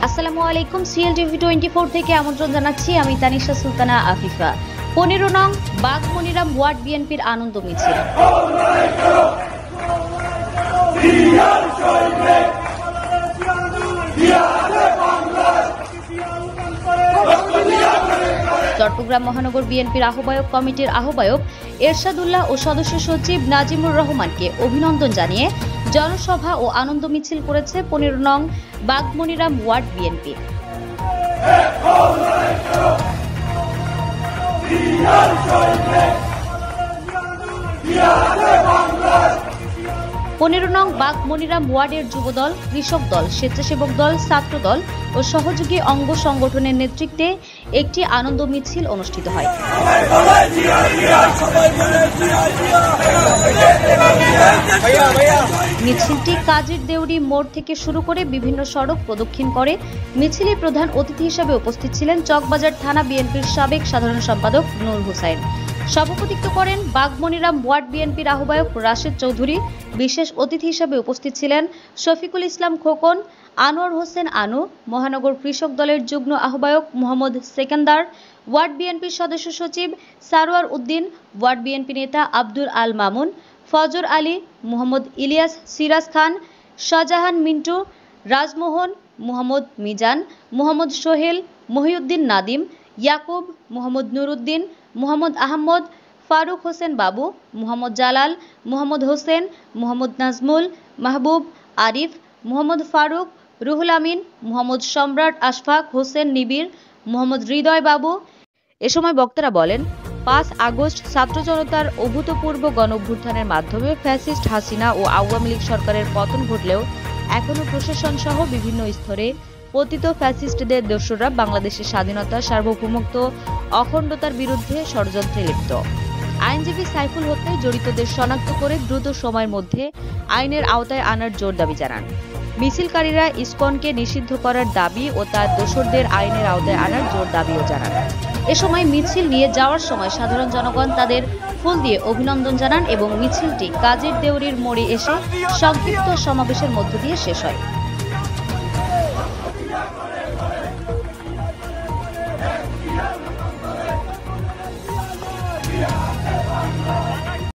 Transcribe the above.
আসসালামু আলাইকুম। সিএলটিভি 24 থেকে আমন্ত্রণ জানাচ্ছি আমি তানিশা সুলতানা আফিফা। 15 নং বাঘমনিরাম ওয়ার্ড বিএনপির আনন্দ মিছিল। চট্টগ্রাম মহানগর বিএনপির আহ্বায়ক কমিটির আহ্বায়ক এরশাদুল্লাহ ও সদস্য সচিব নাজিমুর রহমানকে অভিনন্দন জানিয়ে জনসভা ও আনন্দ মিছিল করেছে 15 নং বাঘমনিরাম ওয়ার্ড বিএনপি। 15 নং বাঘমনিরাম ওয়ার্ডের যুবদল, কৃষক দল, স্বেচ্ছাসেবক দল, ছাত্র দল ও সহযোগী অঙ্গ সংগঠনের নেতৃত্বে একটি আনন্দ মিছিল অনুষ্ঠিত হয়। মিছিলটি কাজীর দেউরি মোড় থেকে শুরু করে বিভিন্ন সড়ক প্রদক্ষিণ করে। মিছিলে প্রধান অতিথি হিসেবে উপস্থিত ছিলেন চকবাজার থানা বিএনপির সাবেক সাধারণ সম্পাদক নূর হোসেন। সভাপতিত্ব করেন বাঘমনিরাম ওয়ার্ড বিএনপির আহ্বায়ক রাশেদ চৌধুরী। বিশেষ অতিথি হিসেবে উপস্থিত ছিলেন শফিকুল ইসলাম খোকন, আনোয়ার হোসেন আনু, মহানগর কৃষক দলের যুগ্ম আহ্বায়ক মোহাম্মদ সেকেন্দার, ওয়ার্ড বিএনপির সদস্য সচিব সারোয়ার উদ্দিন, ওয়ার্ড বিএনপি নেতা আব্দুল আল মামুন, ফজর আলী, মোহাম্মদ ইলিয়াস, সিরাজ খান, শাহজাহান মিন্টু, রাজমোহন, মোহাম্মদ মিজান, মোহাম্মদ সোহেল, মহিউদ্দিন নাদিম, ইয়াকুব, মোহাম্মদ নুরুদ্দিন, মোহাম্মদ আহমদ, ফারুক হোসেন বাবু, মোহাম্মদ জালাল, মোহাম্মদ হোসেন, মোহাম্মদ নাজমুল, মাহবুব, আরিফ, মোহাম্মদ ফারুক, রুহুল আমিন, মোহাম্মদ সম্রাট আশফাক হোসেন নিবিড়, মোহাম্মদ হৃদয় বাবু। এ সময় বক্তারা বলেন, 5 আগস্ট ছাত্র জনতার অভূতপূর্ব গণঅভ্যুত্থানের মাধ্যমে ফ্যাসিস্ট হাসিনা ও আওয়ামী লীগ সরকারের পতন ঘটলেও এখনও প্রশাসন সহ বিভিন্ন স্তরে পতিত ফ্যাসিস্টদের দোসররা বাংলাদেশের স্বাধীনতা, সার্বভৌমত্ব, অখণ্ডতার বিরুদ্ধে ষড়যন্ত্রে লিপ্ত। আইনজীবী সাইফুল হত্যায় জড়িতদের শনাক্ত করে দ্রুত সময়ের মধ্যে আইনের আওতায় আনার জোর দাবি জানান। মিছিলকারীরা ইসকনকে নিষিদ্ধ করার দাবি ও তার দোসরদের আইনের আওতায় আনার জোর দাবিও জানান। এ সময় মিছিল নিয়ে যাওয়ার সময় সাধারণ জনগণ তাদের ফুল দিয়ে অভিনন্দন জানান এবং মিছিলটি কাজীর দেউরির মোড়ে এসে সংক্ষিপ্ত সমাবেশের মধ্য দিয়ে শেষ হয়।